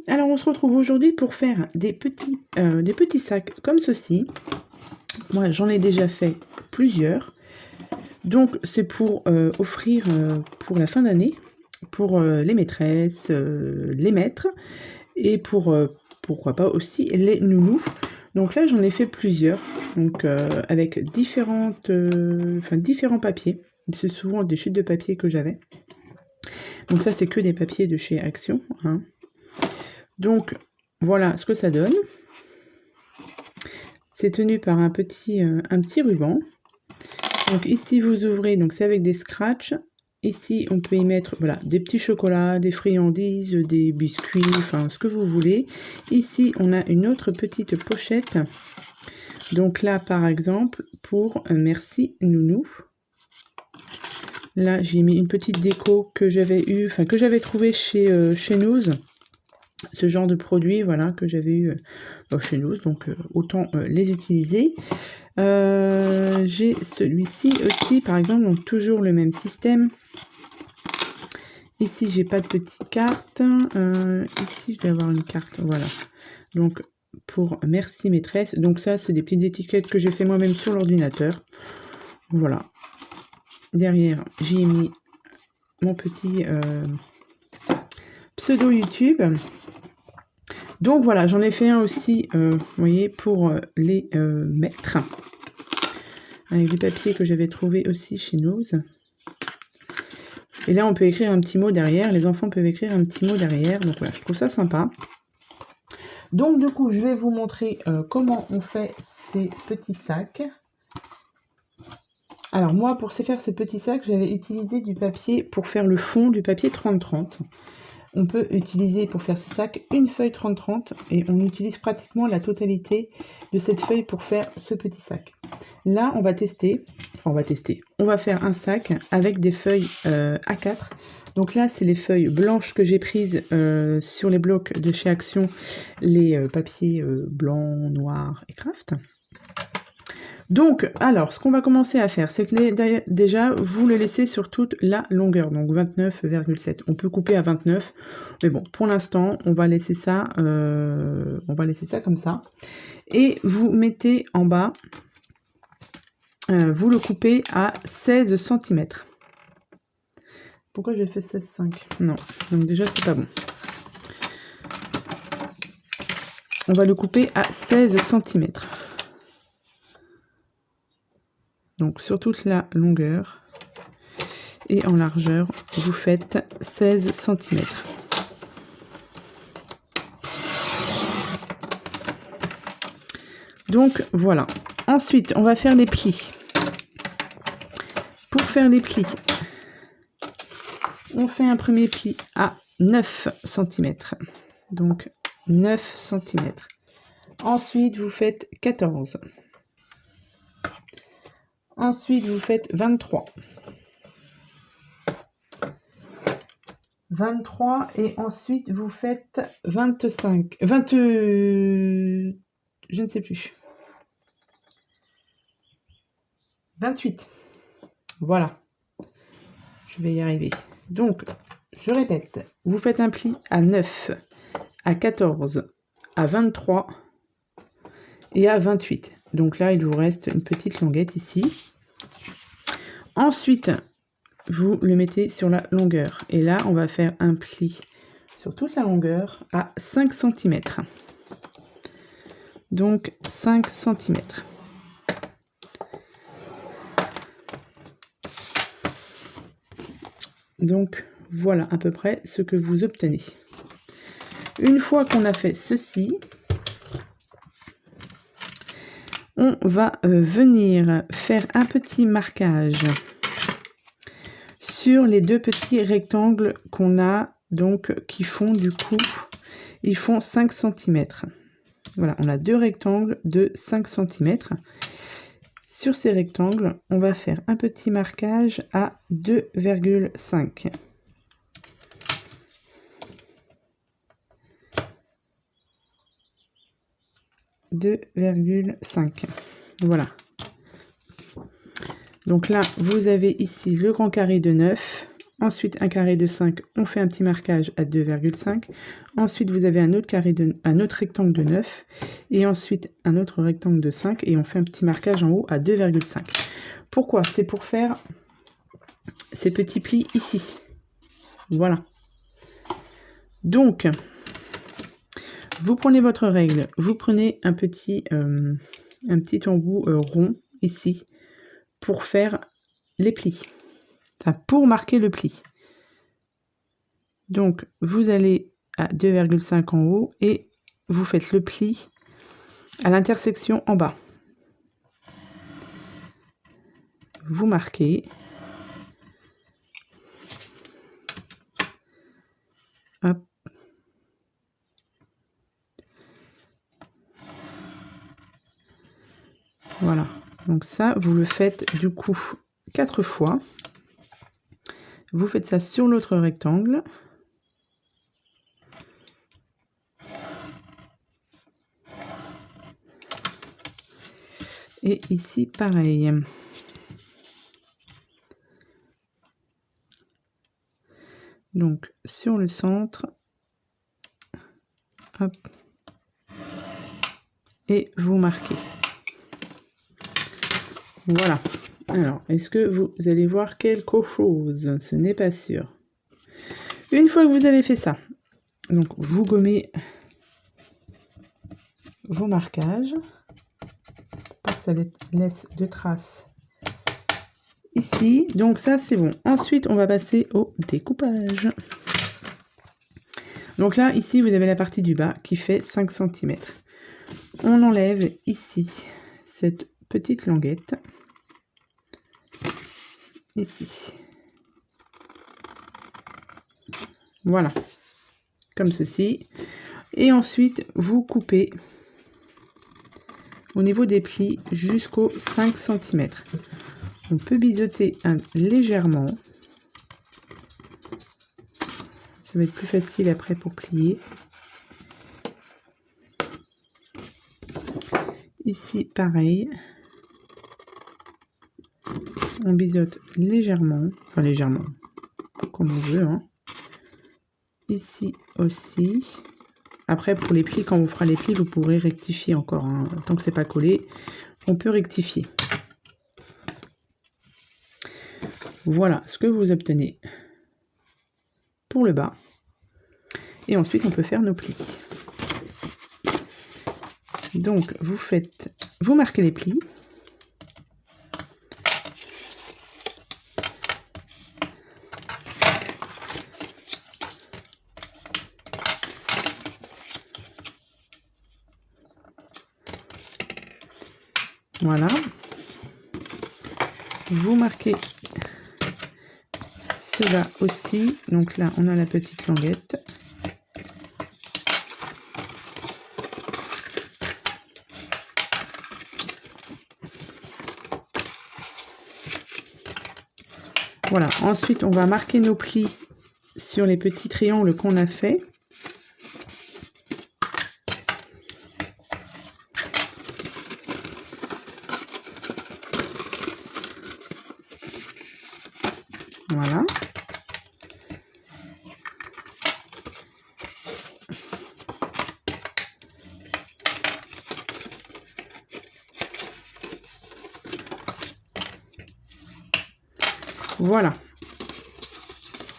Alors on se retrouve aujourd'hui pour faire des petits sacs comme ceci. Moi j'en ai déjà fait plusieurs. Donc c'est pour offrir pour la fin d'année, pour les maîtresses, les maîtres et pour pourquoi pas aussi les nounous. Donc là j'en ai fait plusieurs, donc avec différents papiers. C'est souvent des chutes de papier que j'avais. Donc ça c'est que des papiers de chez Action, hein. Donc voilà ce que ça donne. C'est tenu par un petit ruban. Donc ici vous ouvrez, donc c'est avec des scratchs. Ici on peut y mettre voilà, des petits chocolats, des friandises, des biscuits, enfin ce que vous voulez. Ici on a une autre petite pochette. Donc là par exemple pour merci nounou. Là j'ai mis une petite déco que j'avais trouvé chez Nose. Ce genre de produit voilà que j'avais eu chez nous, donc autant les utiliser. J'ai celui-ci aussi par exemple, donc toujours le même système. Ici j'ai pas de petite carte, ici je vais avoir une carte, voilà, donc pour merci maîtresse. Donc ça c'est des petites étiquettes que j'ai fait moi-même sur l'ordinateur. Voilà, derrière j'ai mis mon petit pseudo YouTube. Donc voilà, j'en ai fait un aussi, vous voyez, pour les maîtres, avec du papier que j'avais trouvé aussi chez Nose. Et là, on peut écrire un petit mot derrière, les enfants peuvent écrire un petit mot derrière, donc voilà, je trouve ça sympa. Donc du coup, je vais vous montrer comment on fait ces petits sacs. Alors moi, pour faire ces petits sacs, j'avais utilisé du papier, pour faire le fond, du papier 30-30. On peut utiliser pour faire ces sacs une feuille 30-30 et on utilise pratiquement la totalité de cette feuille pour faire ce petit sac. Là, on va tester, on va faire un sac avec des feuilles A4. Donc là, c'est les feuilles blanches que j'ai prises sur les blocs de chez Action, les papiers blancs, noirs et craft. Donc, alors, ce qu'on va commencer à faire, c'est que déjà, vous le laissez sur toute la longueur, donc 29,7. On peut couper à 29, mais bon, pour l'instant, on va laisser ça comme ça. Et vous mettez en bas, vous le coupez à 16 cm. Pourquoi j'ai fait 16,5? Non, donc déjà, c'est pas bon. On va le couper à 16 cm. Donc sur toute la longueur et en largeur, vous faites 16 cm. Donc voilà. Ensuite, on va faire les plis. Pour faire les plis, on fait un premier pli à 9 cm. Donc 9 cm. Ensuite, vous faites 14. Ensuite, vous faites 23. 23 et ensuite vous faites 25. Je ne sais plus. 28. Voilà. Je vais y arriver. Donc, je répète. Vous faites un pli à 9, à 14, à 23 et à 28. Donc là, il vous reste une petite languette ici. Ensuite, vous le mettez sur la longueur. Et là, on va faire un pli sur toute la longueur à 5 cm. Donc, 5 cm. Donc, voilà à peu près ce que vous obtenez. Une fois qu'on a fait ceci, on va venir faire un petit marquage sur les deux petits rectangles qu'on a, donc qui font du coup, ils font 5 cm. Voilà, on a deux rectangles de 5 cm. Sur ces rectangles, on va faire un petit marquage à 2,5. Voilà. Donc là, vous avez ici le grand carré de 9 Ensuite, un carré de 5, on fait un petit marquage à 2,5. Ensuite, vous avez un autre rectangle de 9. Et ensuite, un autre rectangle de 5. Et on fait un petit marquage en haut à 2,5. Pourquoi? C'est pour faire ces petits plis ici. Voilà. Donc, vous prenez votre règle. Vous prenez un petit embout rond ici pour faire les plis. Enfin, pour marquer le pli. Donc, vous allez à 2,5 en haut et vous faites le pli à l'intersection en bas. Vous marquez. Hop. Voilà. Donc ça, vous le faites du coup 4 fois. Vous faites ça sur l'autre rectangle. Et ici, pareil. Donc, sur le centre. Hop. Et vous marquez. Voilà. Alors, est-ce que vous allez voir quelque chose? Ce n'est pas sûr. Une fois que vous avez fait ça, donc vous gommez vos marquages. Pas que ça laisse de traces ici. Donc ça, c'est bon. Ensuite, on va passer au découpage. Donc là, ici, vous avez la partie du bas qui fait 5 cm. On enlève ici cette petite languette. Ici. Voilà. Comme ceci. Et ensuite, vous coupez au niveau des plis jusqu'aux 5 cm. On peut biseauter légèrement. Ça va être plus facile après pour plier. Ici, pareil. On biseaute légèrement. Enfin, légèrement. Comme on veut. Hein. Ici aussi. Après, pour les plis, quand on fera les plis, vous pourrez rectifier encore. Hein. Tant que c'est pas collé, on peut rectifier. Voilà ce que vous obtenez pour le bas. Et ensuite, on peut faire nos plis. Donc, vous marquez les plis. Voilà. Vous marquez cela aussi. Donc là, on a la petite languette. Voilà. Ensuite, on va marquer nos plis sur les petits triangles qu'on a fait. Voilà. Voilà.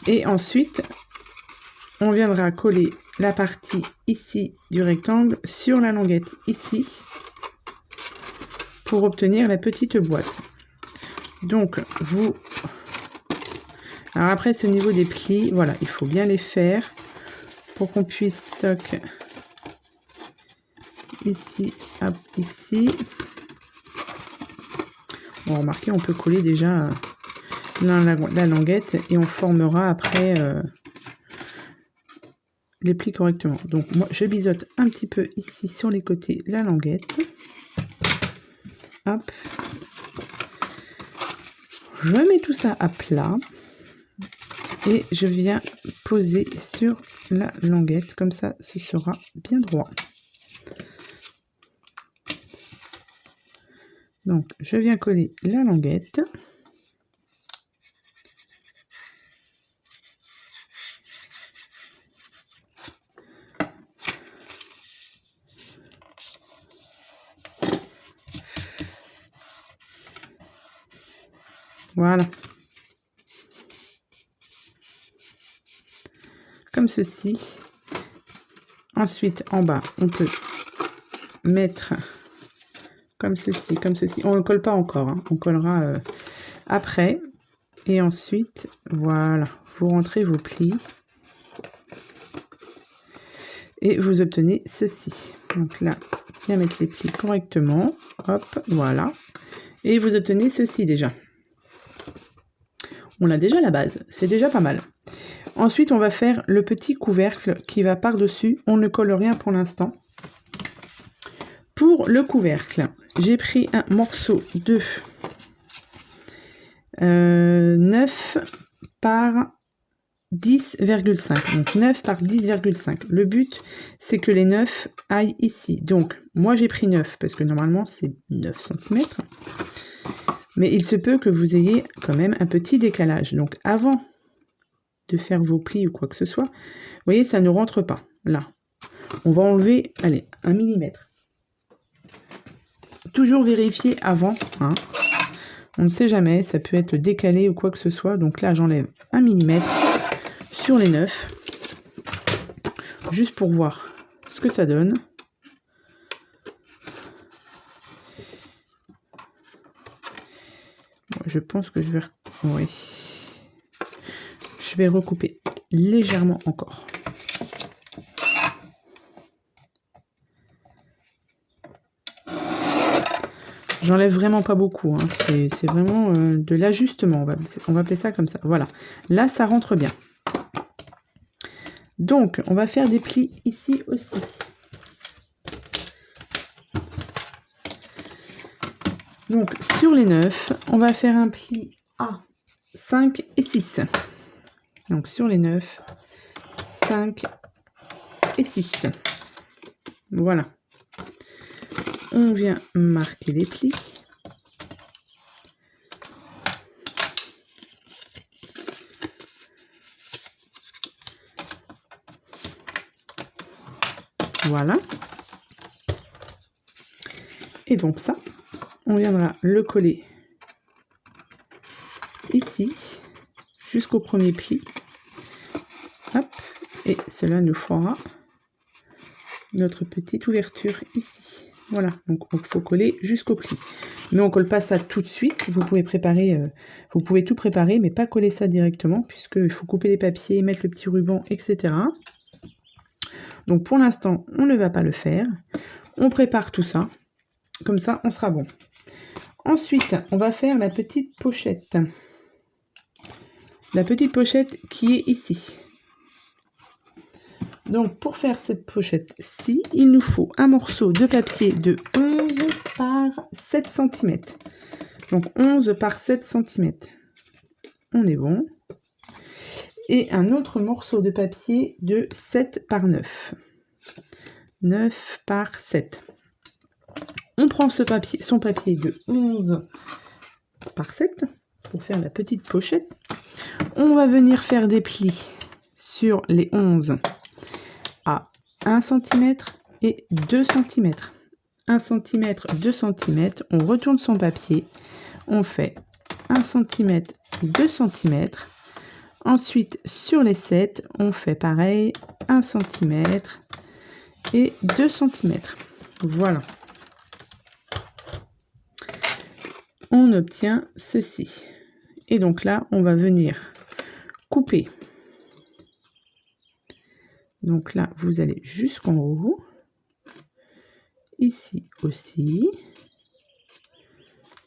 Et ensuite, on viendra coller la partie ici du rectangle sur la languette ici pour obtenir la petite boîte. Donc, alors après, c'est au niveau des plis. Voilà, il faut bien les faire pour qu'on puisse stocker ici, hop, ici. Bon, remarquez, on peut coller déjà la languette et on formera après les plis correctement. Donc, moi, je biseaute un petit peu ici sur les côtés la languette. Hop. Je mets tout ça à plat. Et je viens poser sur la languette, comme ça ce sera bien droit. Donc je viens coller la languette. Voilà. Comme ceci. Ensuite, en bas, on peut mettre comme ceci, comme ceci. On ne colle pas encore, hein. On collera après. Et ensuite, voilà, vous rentrez vos plis. Et vous obtenez ceci. Donc là, bien mettre les plis correctement. Hop, voilà. Et vous obtenez ceci déjà. On a déjà la base, c'est déjà pas mal. Ensuite, on va faire le petit couvercle qui va par-dessus. On ne colle rien pour l'instant. Pour le couvercle, j'ai pris un morceau de 9 par 10,5. Donc 9 par 10,5. Le but, c'est que les 9 aillent ici. Donc, moi, j'ai pris 9 parce que normalement, c'est 9 cm. Mais il se peut que vous ayez quand même un petit décalage. Donc, avant de faire vos plis ou quoi que ce soit, vous voyez, ça ne rentre pas. Là, on va enlever, allez, 1 mm. Toujours vérifier avant, hein. On ne sait jamais, ça peut être décalé ou quoi que ce soit. Donc là, j'enlève 1 mm sur les 9. Juste pour voir ce que ça donne. Je pense que je vais... Oui. Je vais recouper légèrement encore. J'enlève vraiment pas beaucoup, hein. C'est vraiment de l'ajustement, on va appeler ça comme ça. Voilà, là ça rentre bien. Donc, on va faire des plis ici aussi. Donc, sur les 9, on va faire un pli à 5 et 6. Donc, sur les 9, 5 et 6. Voilà. On vient marquer les plis. Voilà. Et donc ça, on viendra le coller ici, jusqu'au premier pli. Hop. Et cela nous fera notre petite ouverture ici. Voilà, donc il faut coller jusqu'au pli. Mais on colle pas ça tout de suite. Vous pouvez préparer, vous pouvez tout préparer, mais pas coller ça directement, puisqu'il faut couper les papiers, mettre le petit ruban, etc. Donc pour l'instant, on ne va pas le faire. On prépare tout ça. Comme ça, on sera bon. Ensuite, on va faire la petite pochette. La petite pochette qui est ici. Donc, pour faire cette pochette-ci, il nous faut un morceau de papier de 11 par 7 cm. Donc, 11 par 7 cm. On est bon. Et un autre morceau de papier de 7 par 9. 9 par 7. On prend son papier de 11 par 7 pour faire la petite pochette. On va venir faire des plis sur les 11 à 1 cm et 2 cm. 1 cm, 2 cm, on retourne son papier, on fait 1 cm, 2 cm. Ensuite, sur les 7, on fait pareil, 1 cm et 2 cm. Voilà. On obtient ceci. Et donc là, on va venir couper. Donc là, vous allez jusqu'en haut. Ici aussi.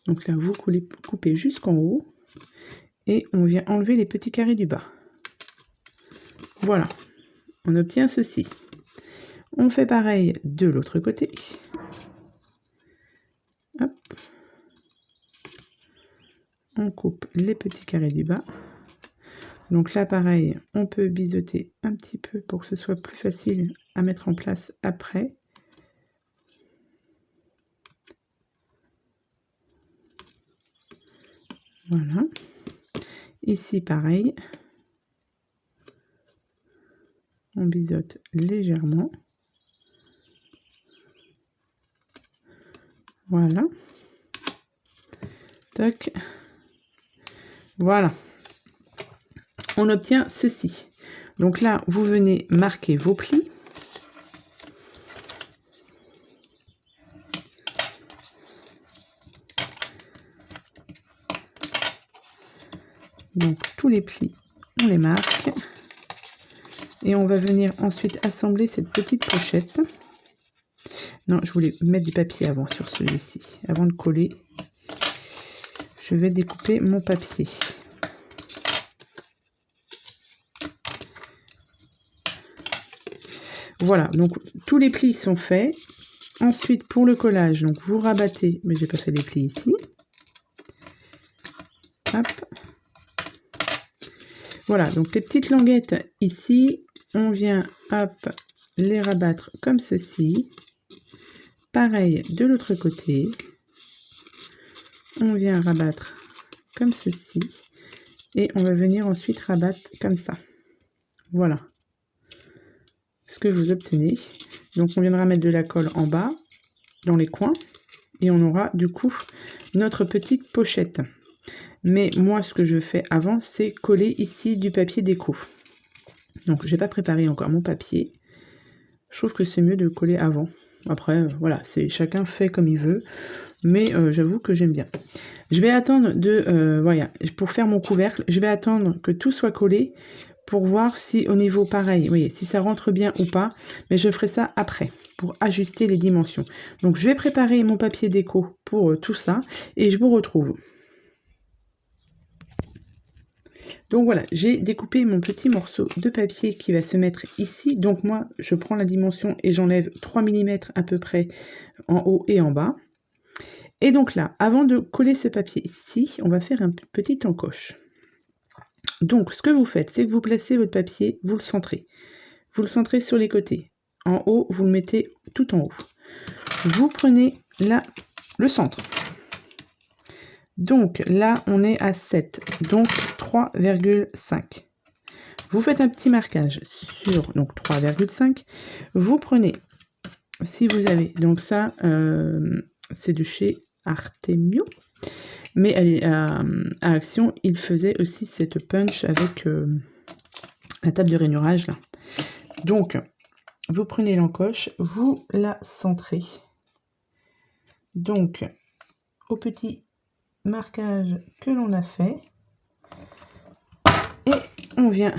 Donc là, vous coupez jusqu'en haut. Et on vient enlever les petits carrés du bas. Voilà. On obtient ceci. On fait pareil de l'autre côté. Hop. On coupe les petits carrés du bas. Donc là, pareil, on peut biseauter un petit peu pour que ce soit plus facile à mettre en place après. Voilà. Ici, pareil. On biseaute légèrement. Voilà. Tac. Voilà. On obtient ceci. Donc là, vous venez marquer vos plis. Donc tous les plis, on les marque. Et on va venir ensuite assembler cette petite pochette. Non, je voulais mettre du papier avant sur celui-ci. Avant de coller, je vais découper mon papier. Voilà, donc tous les plis sont faits. Ensuite, pour le collage, donc vous rabattez, mais j'ai pas fait les plis ici. Hop. Voilà, donc les petites languettes ici, on vient, hop, les rabattre comme ceci. Pareil de l'autre côté. On vient rabattre comme ceci. Et on va venir ensuite rabattre comme ça. Voilà ce que vous obtenez. Donc on viendra mettre de la colle en bas, dans les coins. Et on aura du coup notre petite pochette. Mais moi, ce que je fais avant, c'est coller ici du papier déco. Donc, je n'ai pas préparé encore mon papier. Je trouve que c'est mieux de coller avant. Après, voilà, c'est chacun fait comme il veut. Mais j'avoue que j'aime bien. Je vais attendre voilà, pour faire mon couvercle, je vais attendre que tout soit collé pour voir si au niveau pareil, vous voyez, si ça rentre bien ou pas. Mais je ferai ça après pour ajuster les dimensions. Donc, je vais préparer mon papier déco pour tout ça et je vous retrouve. Donc voilà, j'ai découpé mon petit morceau de papier qui va se mettre ici. Donc moi, je prends la dimension et j'enlève 3 mm à peu près en haut et en bas. Et donc là, avant de coller ce papier ici, on va faire un petit encoche. Donc ce que vous faites, c'est que vous placez votre papier, vous le centrez. Vous le centrez sur les côtés. En haut, vous le mettez tout en haut. Vous prenez là le centre. Donc là, on est à 7, donc 3,5. Vous faites un petit marquage sur donc 3,5. Vous prenez, si vous avez, donc ça, c'est de chez Artemio. Mais à Action, il faisait aussi cette punch avec la table de rainurage là. Donc, vous prenez l'encoche, vous la centrez. Donc, au petit marquage que l'on a fait, et on vient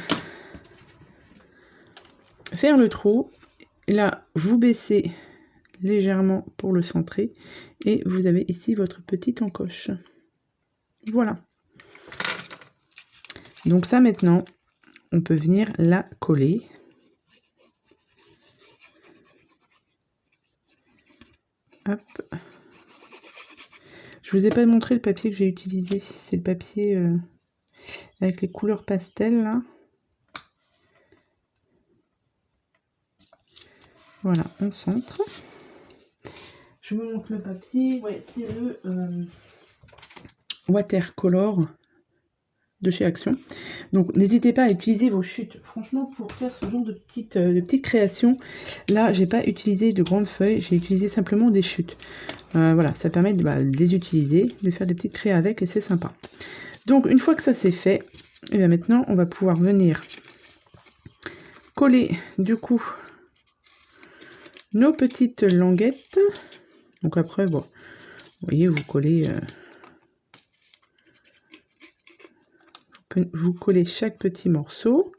faire le trou. Là, vous baissez légèrement pour le centrer et vous avez ici votre petite encoche. Voilà. Donc ça, maintenant, on peut venir la coller. Hop. Je vous ai pas montré le papier que j'ai utilisé. C'est le papier avec les couleurs pastel là. Voilà, on centre. Je vous montre le papier. Ouais, c'est le Watercolor de chez Action. Donc n'hésitez pas à utiliser vos chutes. Franchement, pour faire ce genre de petites créations, là j'ai pas utilisé de grandes feuilles, j'ai utilisé simplement des chutes. Voilà, ça permet de les utiliser, de faire des petites créas avec et c'est sympa. Donc une fois que ça c'est fait, et bien maintenant on va pouvoir venir coller du coup nos petites languettes. Donc après, bon, vous voyez, vous collez... vous collez chaque petit morceau.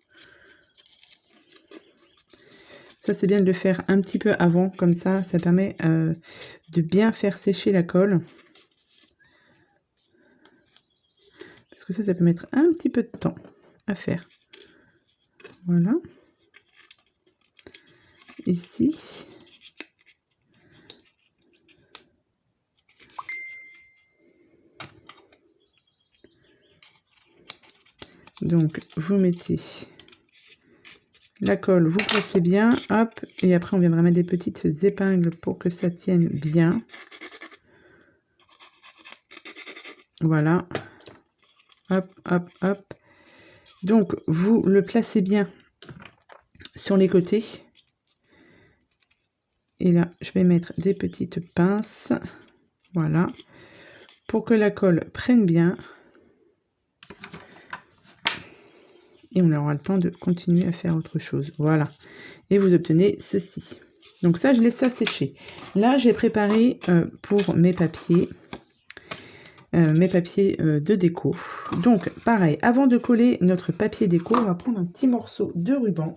Ça, c'est bien de le faire un petit peu avant, comme ça permet de bien faire sécher la colle. Parce que ça peut mettre un petit peu de temps à faire. Voilà. Ici. Donc, vous mettez la colle, vous placez bien, hop, et après on viendra mettre des petites épingles pour que ça tienne bien. Voilà. Hop, hop, hop. Donc, vous le placez bien sur les côtés. Et là, je vais mettre des petites pinces. Voilà. Pour que la colle prenne bien. et on aura le temps de continuer à faire autre chose. Voilà. Et vous obtenez ceci. Donc ça, je laisse ça sécher. Là, j'ai préparé pour mes papiers de déco. Donc, pareil, avant de coller notre papier déco, on va prendre un petit morceau de ruban.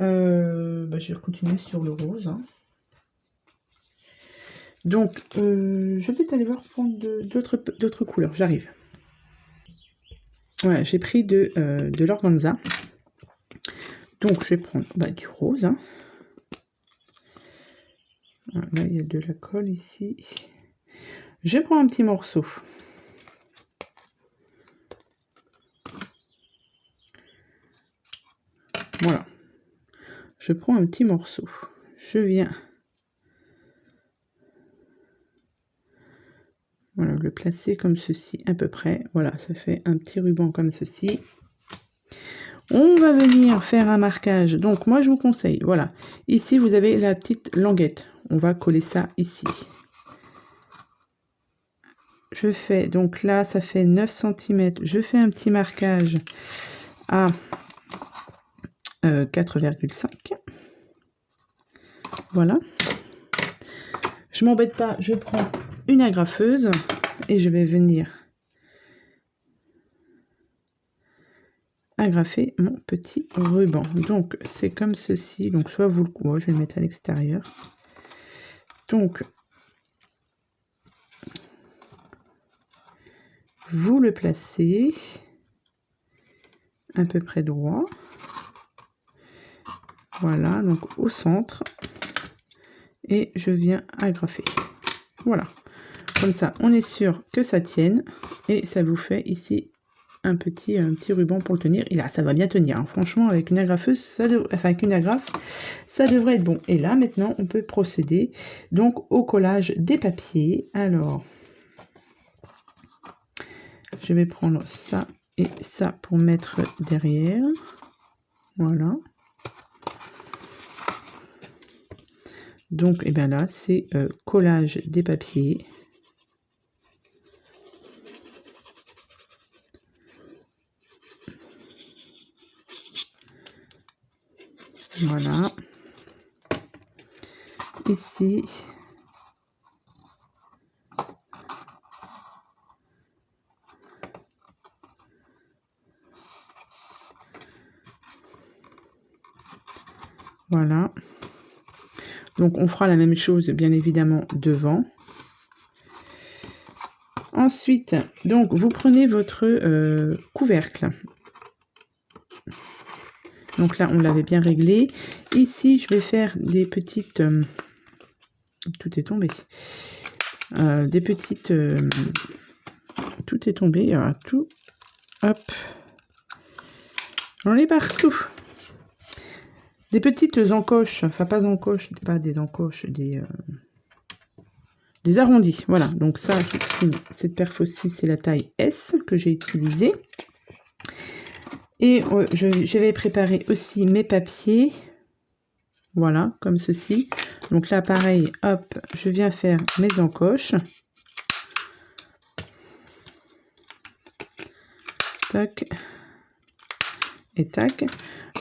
Je vais continuer sur le rose. Hein. Donc, je vais aller voir prendre d'autres couleurs. J'arrive. Voilà, j'ai pris de l'organza. Donc, je vais prendre du rose. Hein. Voilà, là, il y a de la colle ici. Je prends un petit morceau. Voilà. Je prends un petit morceau. Je viens le placer comme ceci, à peu près. Voilà, ça fait un petit ruban comme ceci. On va venir faire un marquage. Donc, moi, je vous conseille, voilà. Ici, vous avez la petite languette. On va coller ça ici. Je fais, donc là, ça fait 9 cm. Je fais un petit marquage à 4,5. Voilà. Je m'embête pas, je prends une agrafeuse et je vais venir agrafer mon petit ruban. Donc, c'est comme ceci. Donc, soit vous le coupez, je vais le mettre à l'extérieur. Donc, vous le placez à peu près droit. Voilà, donc au centre. Et je viens agrafer. Voilà. Comme ça, on est sûr que ça tienne. Et ça vous fait ici un petit ruban pour le tenir. Et là, ça va bien tenir. Hein. Franchement, avec une agrafeuse, avec une agrafe, ça devrait être bon. Et là, maintenant, on peut procéder donc au collage des papiers. Alors, je vais prendre ça et ça pour mettre derrière. Voilà. Donc, et bien là, c'est collage des papiers. Voilà. Ici. Voilà. Donc, on fera la même chose, bien évidemment, devant. Ensuite, donc, vous prenez votre couvercle. Donc là, on l'avait bien réglé. Ici, je vais faire des petites... tout est tombé. Des petites... tout est tombé. Alors, tout... Hop. On est partout. Des petites encoches. Enfin, pas encoches. Pas des encoches. Des arrondis. Voilà. Donc ça, cette perf aussi, c'est la taille S que j'ai utilisée. Et j'avais préparé aussi mes papiers. Voilà, comme ceci. Donc là, pareil, hop, je viens faire mes encoches. Tac. Et tac.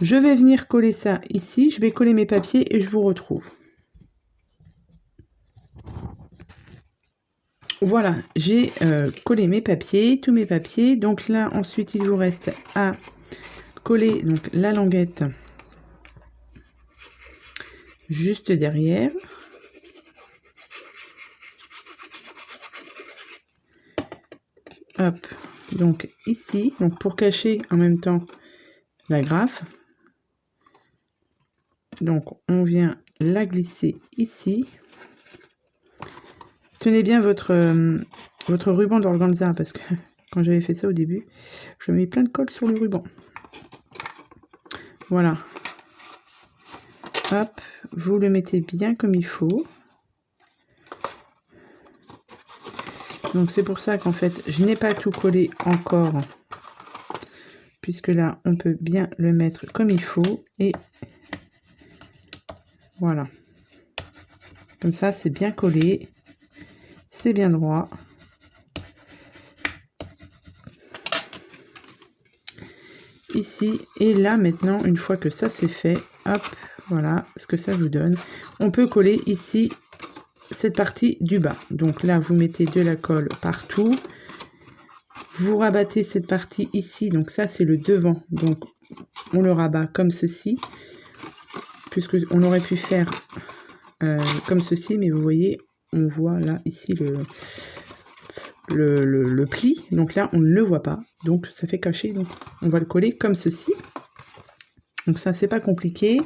Je vais venir coller ça ici. Je vais coller mes papiers et je vous retrouve. Voilà, j'ai collé mes papiers, tous mes papiers. Donc là, ensuite, il vous reste à coller donc la languette juste derrière. Hop, donc ici, donc pour cacher en même temps l'agrafe. Donc on vient la glisser ici. Tenez bien votre ruban d'organza parce que quand j'avais fait ça au début, je mis plein de colle sur le ruban. Voilà. Hop, vous le mettez bien comme il faut. Donc c'est pour ça qu'en fait, je n'ai pas tout collé encore. Puisque là, on peut bien le mettre comme il faut. Et voilà. Comme ça, c'est bien collé. C'est bien droit. ici. Et là, maintenant, une fois que ça c'est fait, hop, voilà ce que ça vous donne. On peut coller ici cette partie du bas. Donc là, vous mettez de la colle partout. Vous rabattez cette partie ici. Donc ça, c'est le devant. Donc, on le rabat comme ceci. Puisque on aurait pu faire comme ceci. Mais vous voyez, on voit là, ici, le pli. Donc là, on ne le voit pas. Donc, ça fait cacher. Donc, on va le coller comme ceci. Donc ça, c'est pas compliqué.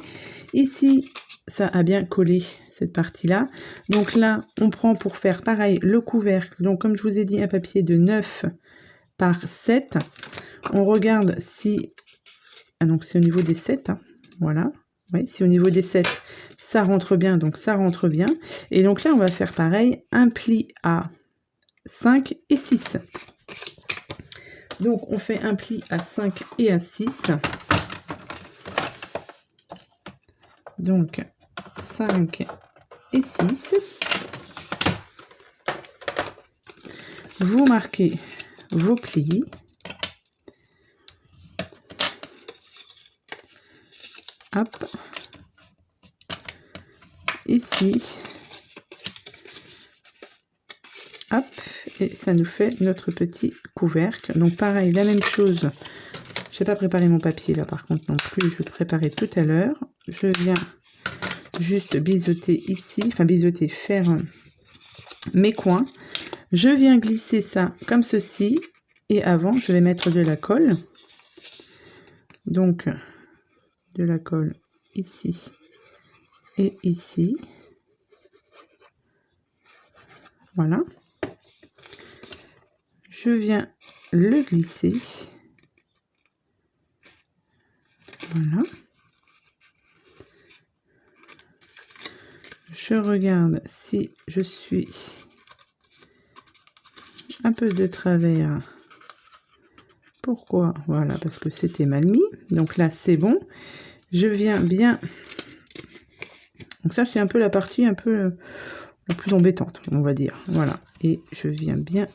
Ici, ça a bien collé cette partie-là. Donc là, on prend pour faire pareil le couvercle. Donc comme je vous ai dit, un papier de 9 par 7. On regarde si... Ah, donc c'est au niveau des 7. Hein. Voilà. Oui, si au niveau des 7, ça rentre bien. Donc ça rentre bien. Et donc là, on va faire pareil. Un pli à 5 et 6. Donc on fait un pli à 5 et à 6. Donc 5 et 6. Vous marquez vos plis. Hop. Ici. Hop. Et ça nous fait notre petit couvercle. Donc pareil, la même chose. Je n'ai pas préparé mon papier là par contre non plus. Je vais le préparer tout à l'heure. Je viens juste biseauter ici. Enfin biseauter, faire mes coins. Je viens glisser ça comme ceci. Et avant, je vais mettre de la colle. Donc, de la colle ici et ici. Voilà. Je viens le glisser. Voilà. Je regarde si je suis un peu de travers. Pourquoi? Voilà, parce que c'était mal mis. Donc là, c'est bon. Je viens bien... Donc ça, c'est un peu la partie un peu la plus embêtante, on va dire. Voilà. Et je viens bien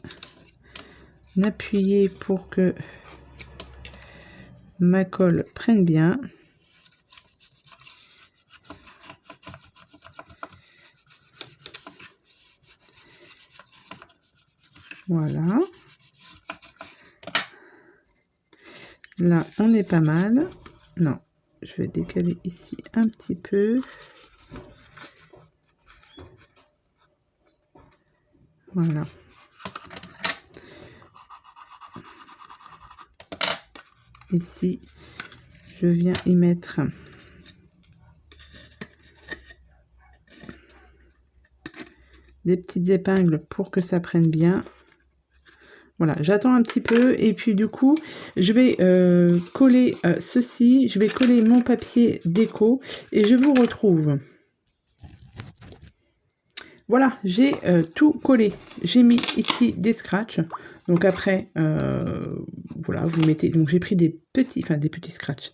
appuyer pour que ma colle prenne bien. Voilà. Là, on est pas mal. Non, je vais décaler ici un petit peu. Voilà. Ici, je viens y mettre des petites épingles pour que ça prenne bien. Voilà, j'attends un petit peu et puis du coup, je vais coller ceci. Je vais coller mon papier déco et je vous retrouve. Voilà, j'ai tout collé. J'ai mis ici des scratchs. Donc après, voilà, vous mettez... Donc j'ai pris des petits scratchs.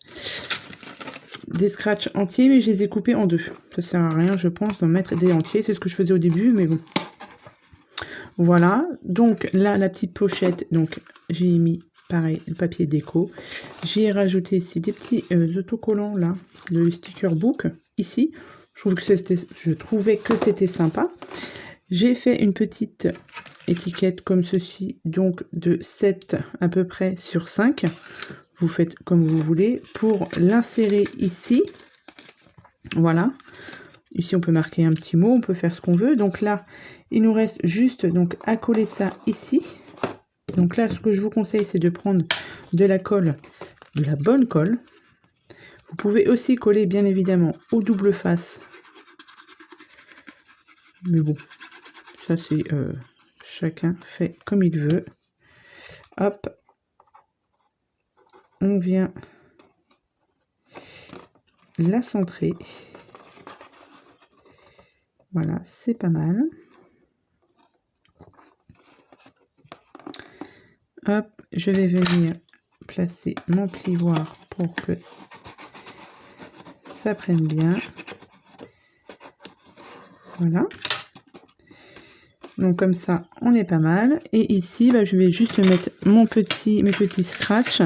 Des scratchs entiers, mais je les ai coupés en deux. Ça sert à rien, je pense, d'en mettre des entiers. C'est ce que je faisais au début, mais bon. Voilà, donc là, la petite pochette, donc j'ai mis, pareil, le papier déco. J'ai rajouté ici des petits autocollants, là, le sticker book, ici. Je trouvais que c'était sympa. J'ai fait une petite étiquette comme ceci, donc de 7 à peu près sur 5. Vous faites comme vous voulez pour l'insérer ici. Voilà. Ici, on peut marquer un petit mot, on peut faire ce qu'on veut. Donc là, il nous reste juste donc à coller ça ici. Donc là, ce que je vous conseille, c'est de prendre de la colle, de la bonne colle. Vous pouvez aussi coller, bien évidemment, au double face. Mais bon, ça c'est chacun fait comme il veut. Hop. On vient la centrer. Voilà, c'est pas mal. Hop, je vais venir placer mon plioir pour que ça prenne bien. Voilà. Donc comme ça, on est pas mal. Et ici, bah, je vais juste mettre mes petits scratchs.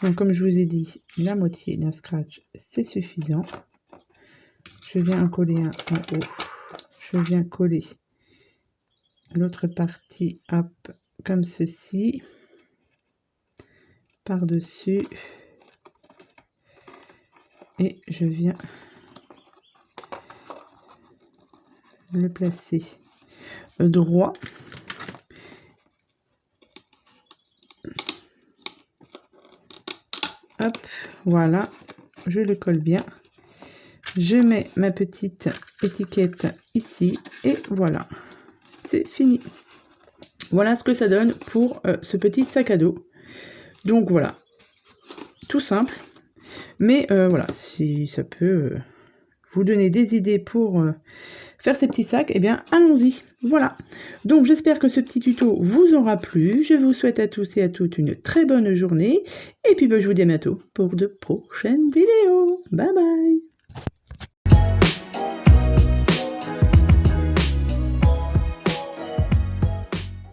Donc comme je vous ai dit, la moitié d'un scratch, c'est suffisant. Je viens en coller un en haut. Je viens coller l'autre partie, hop, comme ceci, par-dessus. Et je viens le placer droit. Hop, voilà, je le colle bien. Je mets ma petite étiquette ici et voilà, c'est fini. Voilà ce que ça donne pour ce petit sac à dos. Donc voilà, tout simple, mais voilà, si ça peut vous donner des idées pour faire ces petits sacs, eh bien allons-y. Voilà, donc j'espère que ce petit tuto vous aura plu. Je vous souhaite à tous et à toutes une très bonne journée. Et puis je vous dis à bientôt pour de prochaines vidéos. Bye bye.